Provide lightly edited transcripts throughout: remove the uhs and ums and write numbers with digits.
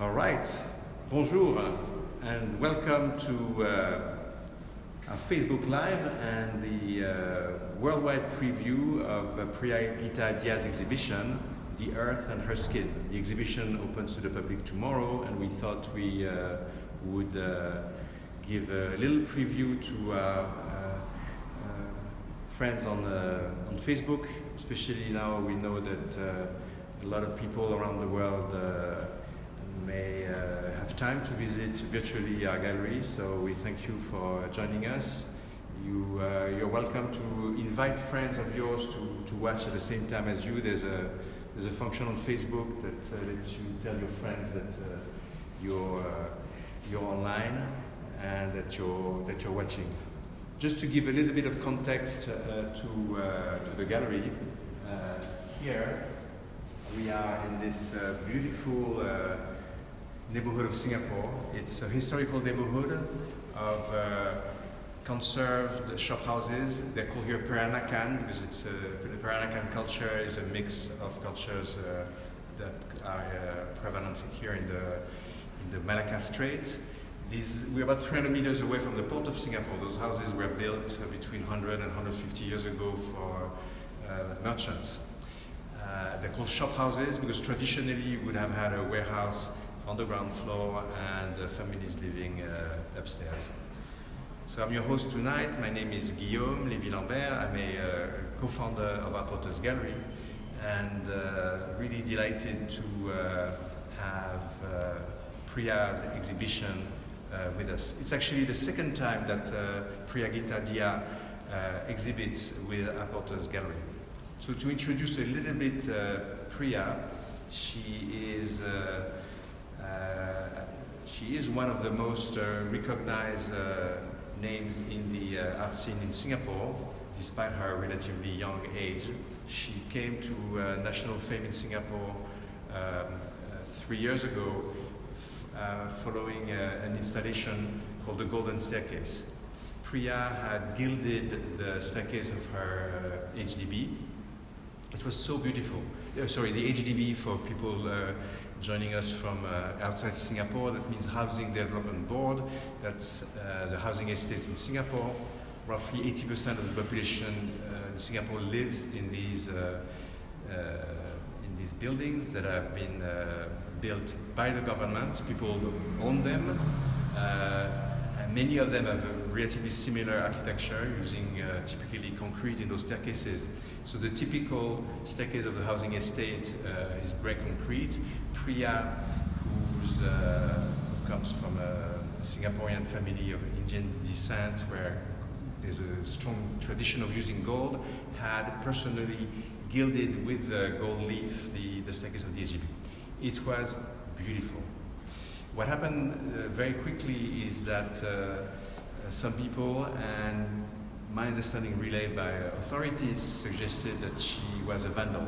All right, bonjour, and welcome to our Facebook Live and the worldwide preview of Priyageetha Dia's exhibition, The Earth and Her Skin. The exhibition opens to the public tomorrow, and we thought we would give a little preview to our friends on Facebook, especially now we know that a lot of people around the world may have time to visit virtually our gallery, so we thank you for joining us. You're welcome to invite friends of yours to watch at the same time as you. There's a function on Facebook that lets you tell your friends that you're online and that you're watching. Just to give a little bit of context to the gallery, here we are in this beautiful neighborhood of Singapore. It's a historical neighborhood of conserved shophouses. They're called here Peranakan because the Peranakan culture is a mix of cultures that are prevalent here in the Malacca Strait. We're about 300 meters away from the port of Singapore. Those houses were built between 100 and 150 years ago for merchants. They're called shop houses because traditionally you would have had a warehouse on the ground floor and families living upstairs. So I'm your host tonight. My name is Guillaume Lévy-Lambert. I'm a co-founder of Art Porters Gallery and really delighted to have Priya's exhibition with us. It's actually the second time that Priyageetha Dia exhibits with Art Porters Gallery. So to introduce a little bit Priya, she is one of the most recognized names in the art scene in Singapore, despite her relatively young age. She came to national fame in Singapore 3 years ago following an installation called the Golden Staircase. Priya had gilded the staircase of her HDB. It was so beautiful. The HDB, for people joining us from outside Singapore, that means Housing Development Board. That's the housing estates in Singapore. Roughly 80% of the population in Singapore lives in these buildings that have been built by the government. People own them. And many of them have a relatively similar architecture, using typically concrete in those staircases. So the typical staircase of the housing estate is grey concrete. Priya, who comes from a Singaporean family of Indian descent, where there's a strong tradition of using gold, had personally gilded with gold leaf the staircase of the HDB. It was beautiful. What happened very quickly is that some people, and my understanding relayed by authorities, suggested that she was a vandal.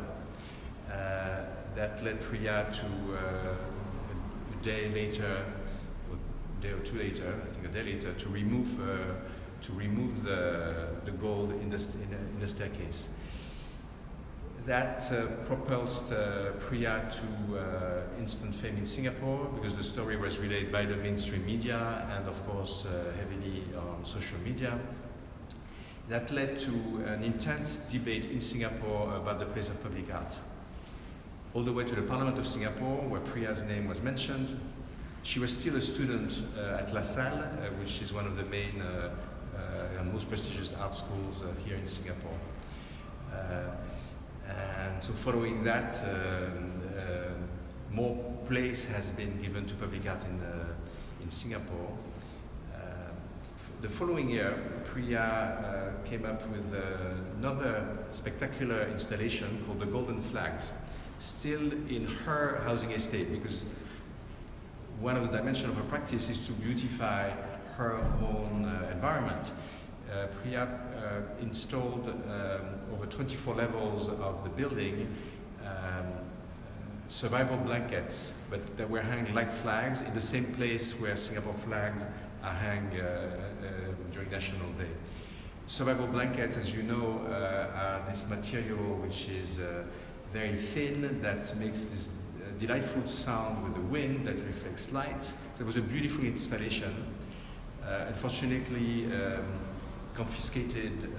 That led Priya to a day or two later, I think a day later, to remove the gold in the staircase. That propelled Priya to instant fame in Singapore because the story was relayed by the mainstream media and, of course, heavily on social media. That led to an intense debate in Singapore about the place of public art. All the way to the Parliament of Singapore, where Priya's name was mentioned. She was still a student at La Salle, which is one of the main and most prestigious art schools here in Singapore. And so following that, more place has been given to public art in Singapore. The following year, Priya came up with another spectacular installation called the Golden Flags, still in her housing estate, because one of the dimensions of her practice is to beautify her own environment. Priya installed over 24 levels of the building survival blankets, but that were hung like flags in the same place where Singapore flags are hung during National Day. Survival blankets, as you know, are this material which is very thin, that makes this delightful sound with the wind that reflects light. It was a beautiful installation. Unfortunately, confiscated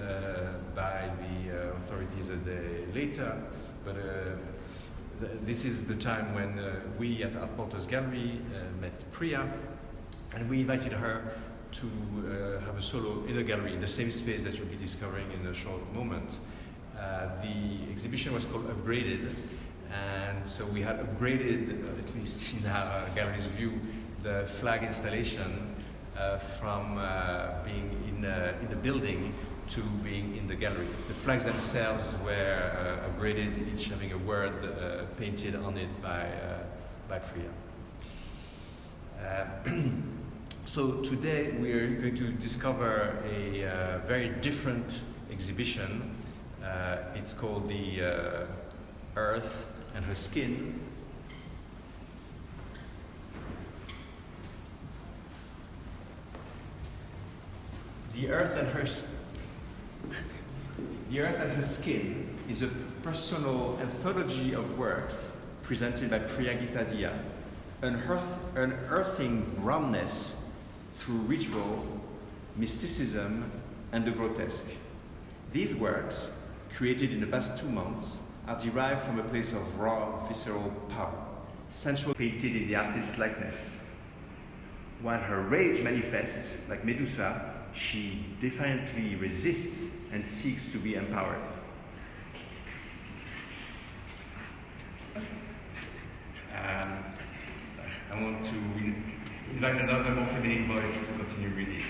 by the authorities a day later, but this is the time when we at Art Porter's Gallery met Priya, and we invited her to have a solo in the gallery in the same space that you'll be discovering in a short moment. The exhibition was called Upgraded, and so we had upgraded, at least in our gallery's view, the flag installation from being in the building to being in the gallery. The flags themselves were upgraded, each having a word painted on it by Priya. So today we are going to discover a very different exhibition. It's called The Earth and Her Skin. The Earth and Her Skin is a personal anthology of works presented by Priyageetha Dia, unearthing brownness through ritual, mysticism, and the grotesque. These works, created in the past 2 months, are derived from a place of raw, visceral power, sensual painted in the artist's likeness. While her rage manifests like Medusa, she defiantly resists and seeks to be empowered. I want to invite another more feminine voice to continue reading.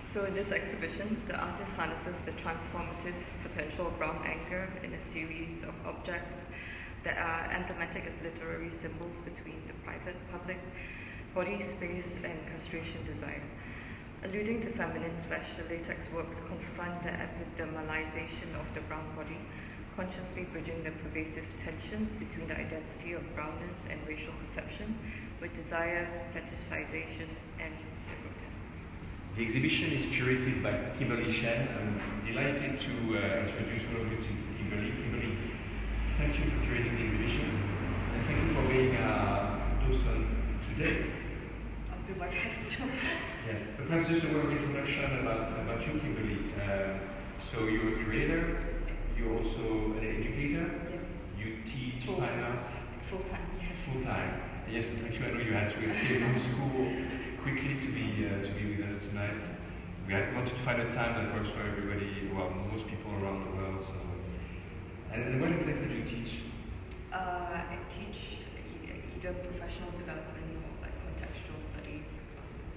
So in this exhibition, the artist harnesses the transformative potential of brown anger in a series of objects that are emblematic as literary symbols between the private, public, body, space, and castration desire. Alluding to feminine flesh, the latex works confront the epidermalisation of the brown body, consciously bridging the pervasive tensions between the identity of brownness and racial perception with desire, fetishization, and the grotesque. The exhibition is curated by Kimberly Shen. I'm delighted to introduce one of you to Kimberly. Kimberly, thank you for curating the exhibition, and thank you for being Dawson today. I'll do my best. Yes, but perhaps just a word of introduction about you, Kimberly. So you're a curator, you're also an educator. Yes. You teach fine arts. Full-time, yes. Full-time. Yes, thank you. I know you had to escape from school quickly to be with us tonight. We wanted to find a time that works for everybody, well, most people around the world. So. And what exactly do you teach? I teach either professional development or like contextual studies classes.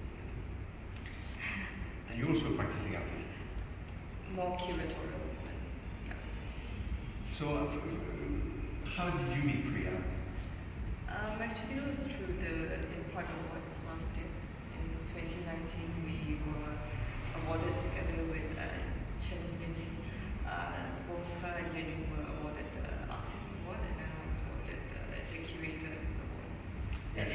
And you're also a practicing artist? More curatorial. Yeah. So, how did you meet Priya? Actually, it was through the Impact Awards last year. In 2019, we were awarded together with Chen Yin. Both her and Yin were awarded the Artist Award, and I was awarded the Curator Award. Yes.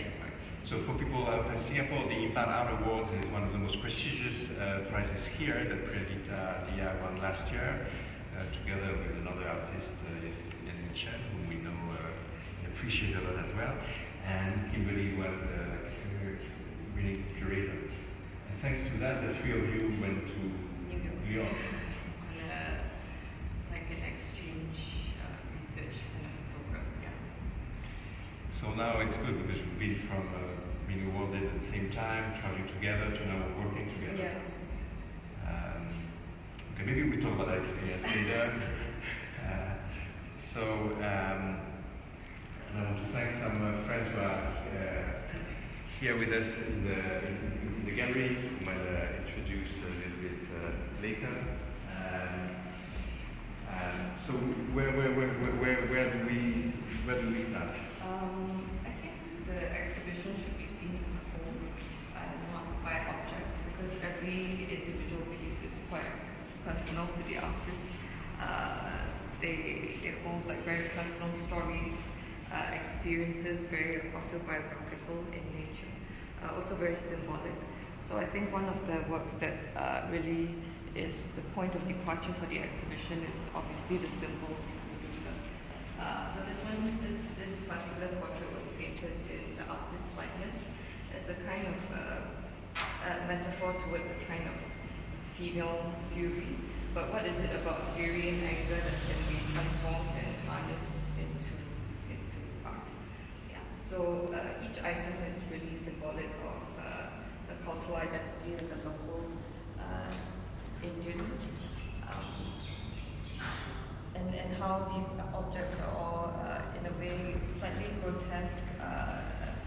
So for people out in Singapore, the Impact Art Awards is one of the most prestigious prizes here that Priyageetha Dia won last year, together with another artist, Yin Chen, whom we know and appreciate a lot as well. And Kimberly was the winning curator. And thanks to that, the three of you went to New York. On like an exchange research kind of program, yeah. So now it's good because we've been from being awarded at the same time, traveling together, to now working together. Yeah. Okay, maybe we'll talk about that experience later. And I want to thank some friends who are here with us in the gallery, whom I'll introduce a little bit later. So where do we start? I think the exhibition should be seen as a whole and not by object, because every individual piece is quite personal to the artist. They hold like very personal stories, experiences, very autobiographical in nature, also very symbolic. So I think one of the works that really is the point of departure for the exhibition is obviously the symbol Medusa. So this a kind of metaphor towards a kind of female fury. But what is it about fury and anger that can be transformed and harnessed into art? Yeah. So each item is really symbolic of the cultural identity as a local Indian, and how these objects are all, in a way, slightly grotesque,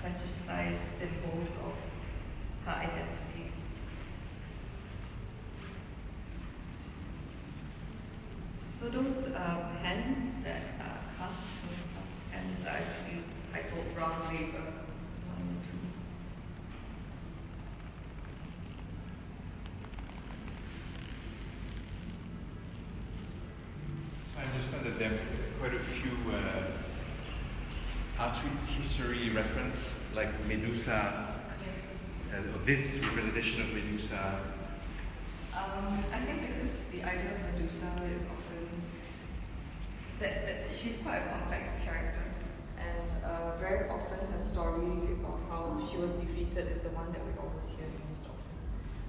fetishized symbols of her identity. So those hands that those cast hands are actually titled Brown Labor 1 and 2. I understand that there are quite a few art history reference, like Medusa, Yes. This representation of Medusa. I think because the idea of Medusa is often that she's quite a complex character, and very often her story of how she was defeated is the one that we always hear most often,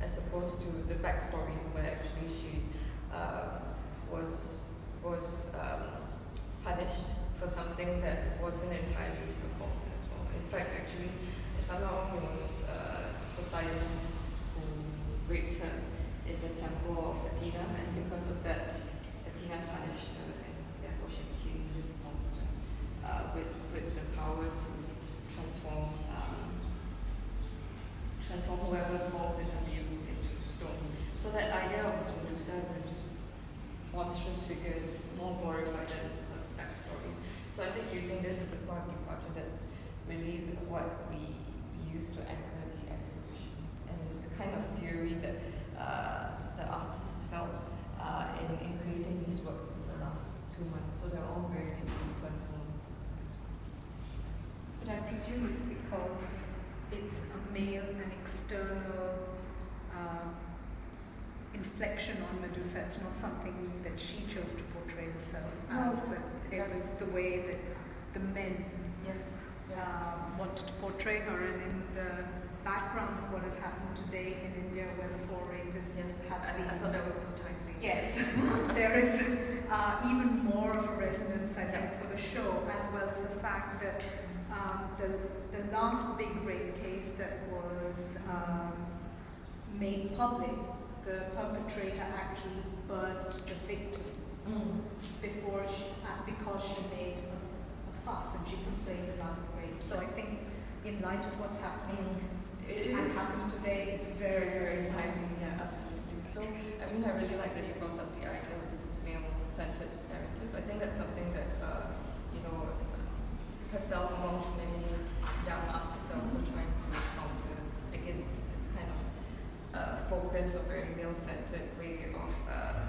as opposed to the backstory where actually she was punished for something that wasn't entirely her fault as well. In fact, actually, if I'm not wrong, it was Poseidon who raped her in the temple of Athena, and because of that, Athena punished her, and therefore she became this monster with the power to transform whoever falls in her view into stone. So that idea of Medusa as this monstrous figure is more glorified than her backstory. So I think using this as a point of departure, that's really what we use to anchor the exhibition, and the kind of fury that the artist felt in creating these works in the last 2 months. So they're all very deeply personal to her as well. But I presume it's because it's a male and external inflection on Medusa. It's not something that she chose to portray herself as. It was the way that the men wanted to portray her, and in the background of what has happened today in India, where the four rapists have been. I thought that was so timely. Yes, there is even more of a resonance, I think, for the show, as well as the fact that the last big rape case that was made public, the perpetrator actually burnt the victim before because she made a fuss and she complained about rape. So I think in light of what's happening and happening today, it's very, very timely. Yeah, absolutely. So I mean, I really like that you brought up the idea of this male-centered narrative. I think that's something that herself, amongst many young artists, are also trying to counter against this kind of focus or very male-centered way of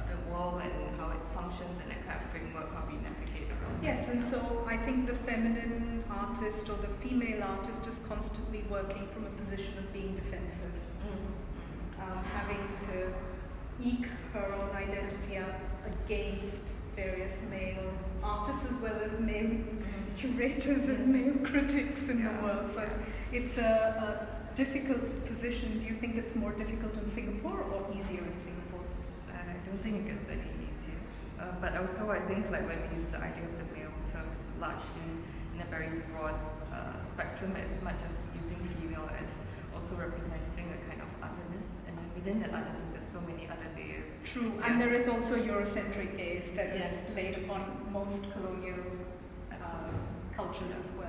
the world and how it functions, and that kind of framework how we navigate around. Yes, and so I think the feminine artist or the female artist is constantly working from a position of being defensive, having to eke her own identity out against various male artists as well as male curators and male critics in the world. So it's a difficult position. Do you think it's more difficult in Singapore or easier in Singapore? I don't think it gets any easier. But also I think like when we use the idea of the male term, it's largely in a very broad spectrum, as much as using female as also representing a kind of otherness. And then within that otherness, there's so many other layers. True, and there is also a Eurocentric gaze that is laid upon most colonial cultures as well.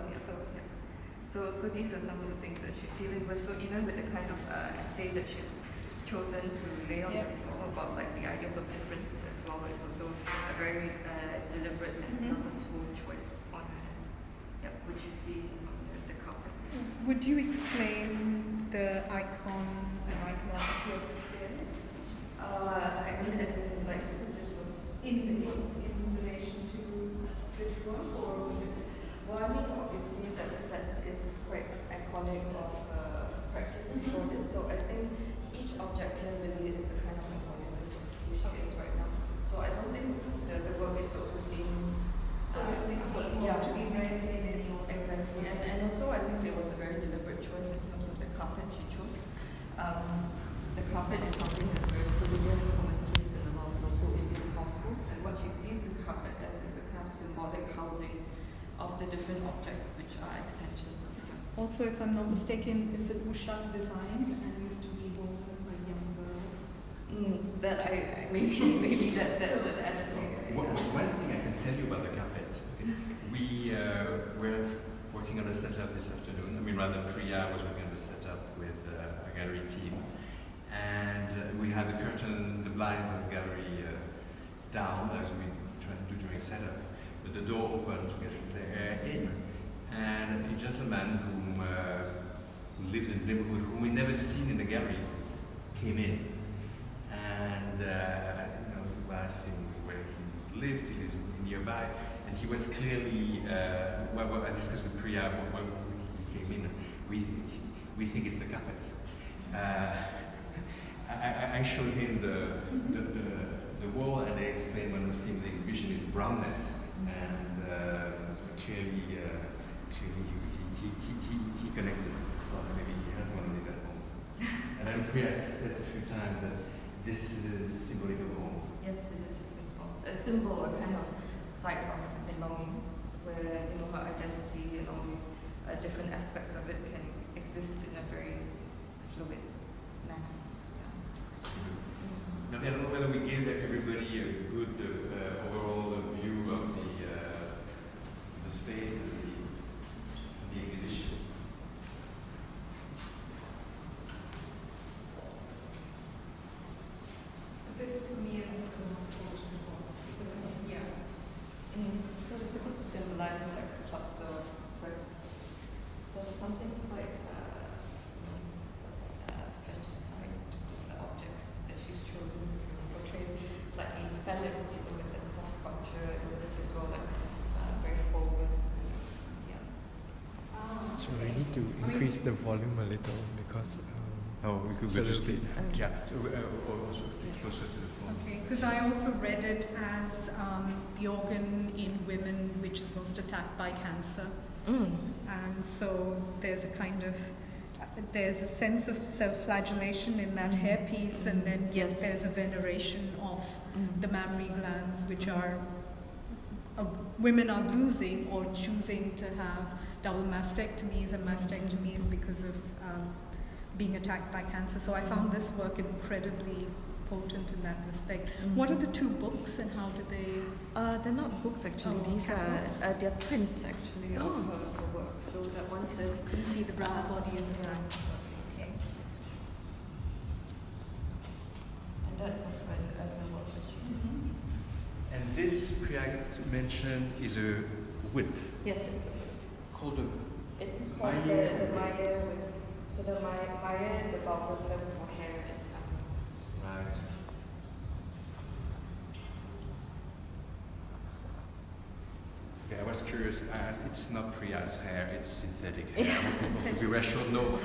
So these are some of the things that she's dealing with. So even with the kind of essay that she's chosen to lay on the floor about like the ideas of difference as well, is also a very deliberate and purposeful choice on her hand, which you see on the carpet. Would you explain the iconography of the stairs? I mean, as in like, because this was in relation to this work, or was it? Well, I mean, obviously that is quite iconic of practice and this. So I think each object here really is a kind of a monument of who she is right now. So I don't think the work is also seen to be read in any order. Exactly. And also I think there was a very deliberate choice in terms of the carpet of the different objects which are extensions of her. Also, if I'm not mistaken, it's an Usha design and used to be worn by young girls. That I maybe that's an added layer. One thing I can tell you about the carpet, we were working on a setup this afternoon. I mean, rather Priya was working on the setup with a gallery team, and we had the curtain, the blinds of the gallery down as we try to do during setup, but the door opened to get the air in, and a gentleman who lives in the neighborhood, whom we never seen in the gallery, came in, and we asked him where he lived. He lives nearby, and he was clearly. I discussed with Priya when he came in. We think it's the carpet. I showed him the wall, and they explained one of the themes of the exhibition is brownness, and clearly he connected. Well, maybe he has one of these at home. And then Priya said a few times that this is symbolic of home. Yes, it is a symbol, a kind of site of belonging, where her identity and all these different aspects of it can exist in a very fluid manner. Now, I don't know whether we give everybody a good overall view of the space of the exhibition. This for me is the most important one. This is So it's supposed to symbolize like a cluster of place. So something quite fetishized, the objects that she's chosen to portray slightly phallic, with that soft sculpture in this as well, like very bulbous. So we need to increase the volume a little because. We could so just the- also closer to the phone. Okay, because I also read it as the organ in women which is most attacked by cancer. And so there's a sense of self-flagellation in that hairpiece, and then Yes. there's a veneration of the mammary glands, which are women are losing or choosing to have double mastectomies and mastectomies because of being attacked by cancer. So I found this work incredibly potent in that respect. What are the two books and how do they? They're not books actually. Oh, These catalogs? are they're prints actually of her work. So that one says, You can see the brown body as well. Okay. and that's of her earlier work that she did. And this Priya mentioned is a whip Yes, it's called a. it's called Maya. the Maya with. So the Maya is a vulgar term for hair and tongue. Right. Okay, I was curious. It's not Priya's hair; it's synthetic hair. I want people to be rational.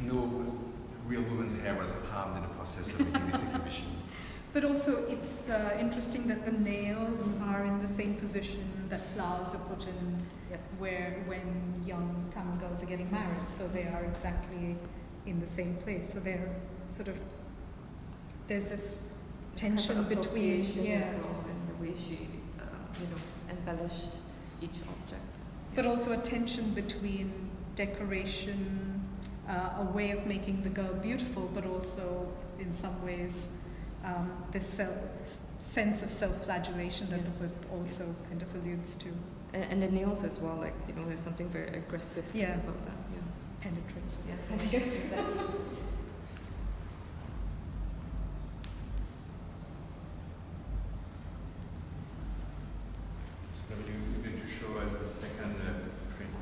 No real woman's hair was harmed in the process of making this exhibition. But also, it's interesting that the nails are in the same position that flowers are put in, where when young Tamil girls are getting married, so they are exactly in the same place. So they're sort of there's this tension kind of between appropriation as well, and the way she embellished each object. but also a tension between decoration, a way of making the girl beautiful, but also in some ways. This sense of self-flagellation that the book also kind of alludes to. And the nails as well, like, there's something very aggressive about that. Yeah. Penetrate. Yes, I guess. exactly. So you're going to show us the second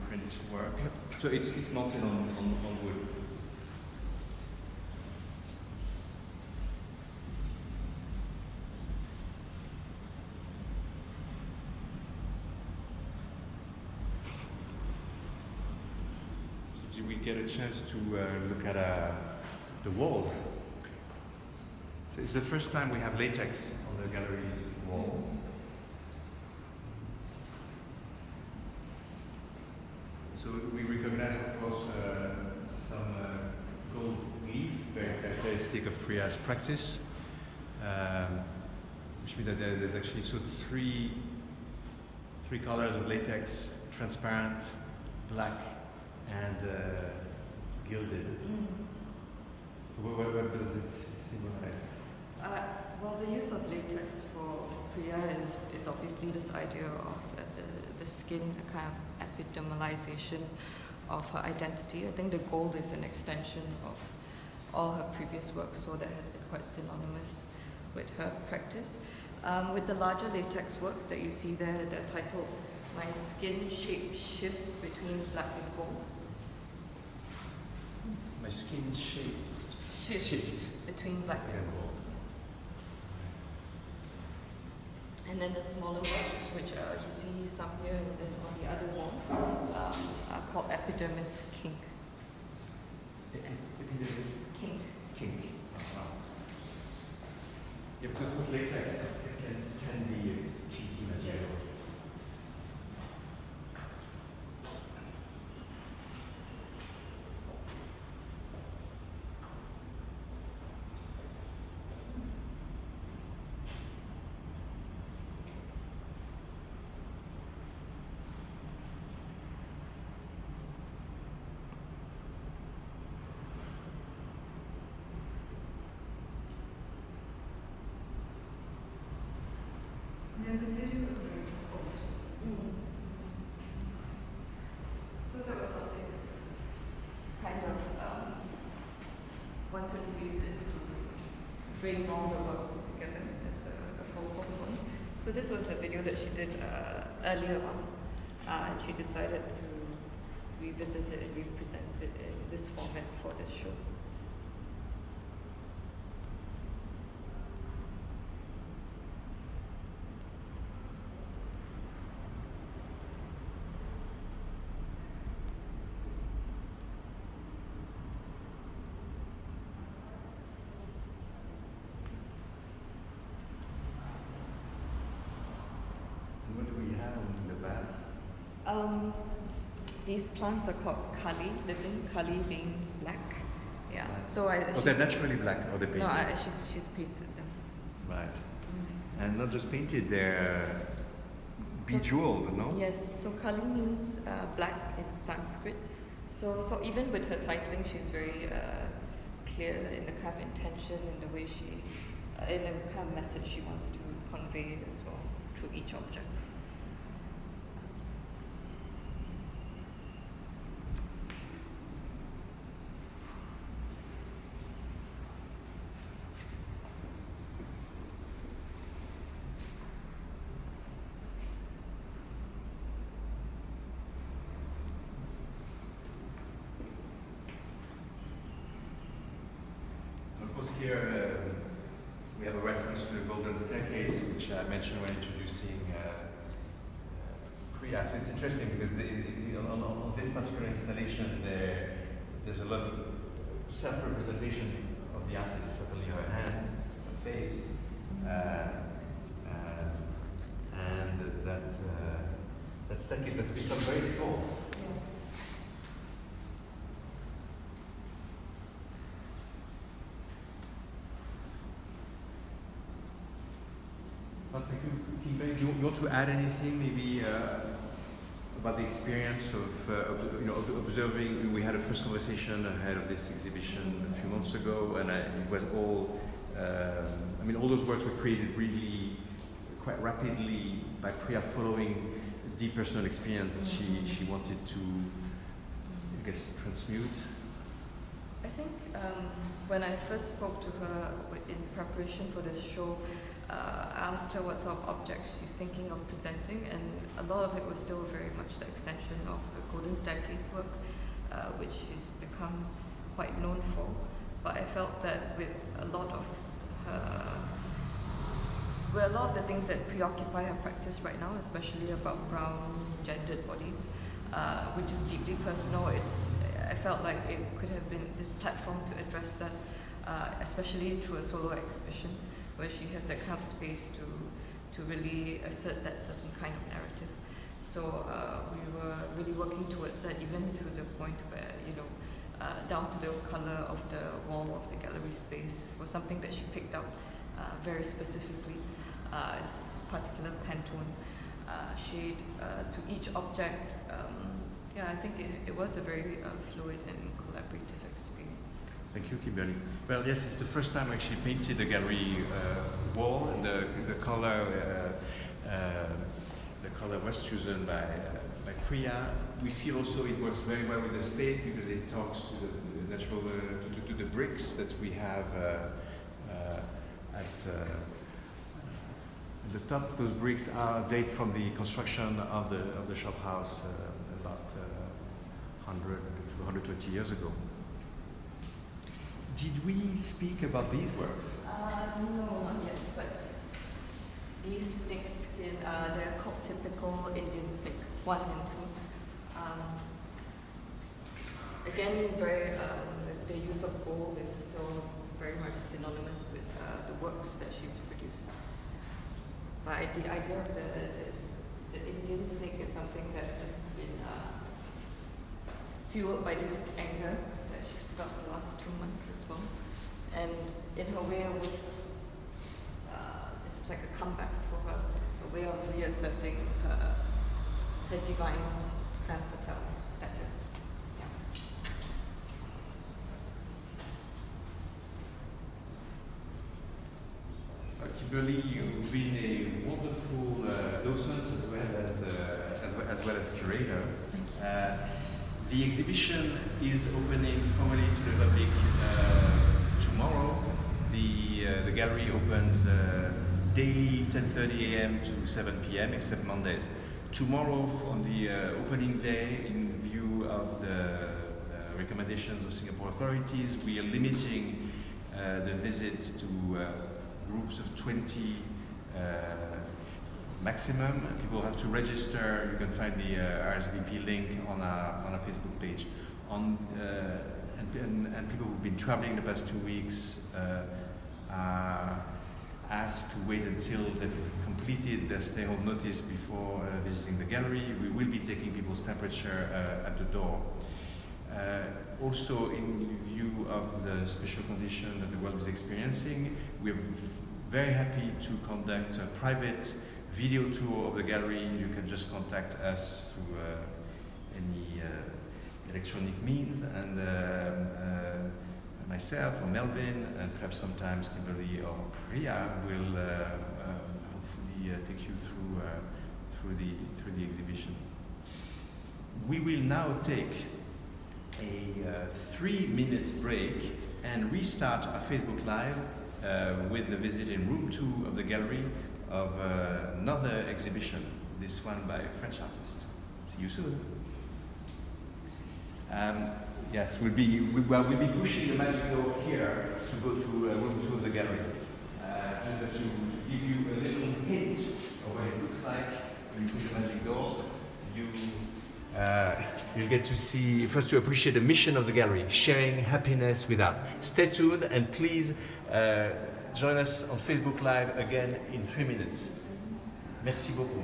print work. So it's mounted on wood. Did we get a chance to look at the walls? So it's the first time we have latex on the gallery's wall. So we recognize, of course, some gold leaf, very characteristic of Priya's practice, which means that there's actually three three colors of latex: transparent, black, and gilded. So what does it symbolize? Well, the use of latex for Priya is obviously this idea of the skin, a kind of epidermalisation of her identity. I think the gold is an extension of all her previous works, so that has been quite synonymous with her practice. With the larger latex works that you see there, they're titled "My Skin Shape Shifts Between Black and Gold." My skin shape shifts between black and gold. And then the smaller works, which you see some here and then on the other wall, are called epidermis kink. Epidermis Kink. kink. Yeah, because with latex can be a kinky material. Yes. And the video was very informative. So there was something kind of wanted to use it to bring all the works together as a focal point. So this was a video that she did earlier on, and she decided to revisit it and represent it in this format for this show. What do we have in the vase? These plants are called kali, living kali being black. Yeah. Right. So Oh, they're naturally black, or they're painted? No, she's painted them. Right. And not just painted, they're bejeweled, no? Yes. So kali means black in Sanskrit. So even with her titling, she's very clear in the kind of intention, in the way she, in the kind of message she wants to convey as well through each object. Of course, here we have a reference to the golden staircase, which I mentioned when introducing Priya. So it's interesting because on this particular installation, there's a lot of self-representation of the artist, certainly her hands, her face, and that staircase that's become very small. Well, thank you, Kimberly. Do you want to add anything, maybe about the experience of observing? We had a first conversation ahead of this exhibition a few months ago, and it was all. All those works were created really quite rapidly by Priya, following deep personal experience that she wanted to, I guess, transmute. I think when I first spoke to her in preparation for this show, I asked her what sort of objects she's thinking of presenting, and a lot of it was still very much the extension of her golden staircase work, which she's become quite known for. But I felt that with a lot of the things that preoccupy her practice right now, especially about brown gendered bodies, which is deeply personal, I felt like it could have been this platform to address that, especially through a solo exhibition, where she has that kind of space to really assert that certain kind of narrative. So we were really working towards that, even to the point where, down to the color of the wall of the gallery space was something that she picked up very specifically. It's this particular Pantone shade to each object. Yeah, I think it was a very fluid and collaborative experience. Thank you, Kimberly. Well, yes, it's the first time I actually painted the gallery wall, and the color was chosen by Priya. We feel also it works very well with the space because it talks to the natural to the bricks that we have at the top. Those bricks date from the construction of the shop house about 100 to 120 years ago. Did we speak about these works? No, not yet, but these snakes, they're called typical Indian snake, 1 and 2. Again, the use of gold is still very much synonymous with the works that she's produced. But the idea of the Indian snake is something that has been fueled by this anger that she's felt the last 2 months as well. And in her way, it was it's like a comeback for her, a way of reasserting her divine femme fatale status. Kimberly, you've been a wonderful docent as well as curator. The exhibition is opening formally to the public tomorrow. The gallery opens daily 10:30 a.m. to 7 p.m. except Mondays. Tomorrow, on the opening day, in view of the recommendations of Singapore authorities, we are limiting the visits to groups of 20 maximum. People have to register. You can find the RSVP link on our Facebook page. And people who've been traveling the past 2 weeks are asked to wait until they've completed their stay-home notice before visiting the gallery. We will be taking people's temperature at the door. Also, in view of the special condition that the world is experiencing, we're very happy to conduct a private video tour of the gallery. You can just contact us through any electronic means, and myself or Melvin, and perhaps sometimes Kimberly or Priya will hopefully take you through the exhibition. We will now take a 3 minutes break and restart our Facebook Live with the visit in room 2 of the gallery of another exhibition, this one by a French artist. See you soon. Yes, we'll be pushing the magic door here to go to room 2 of the gallery. Just to give you a little hint of what it looks like when you push the magic door. You'll get to see, first to appreciate the mission of the gallery, sharing happiness with art. Stay tuned and please join us on Facebook Live again in 3 minutes. Merci beaucoup.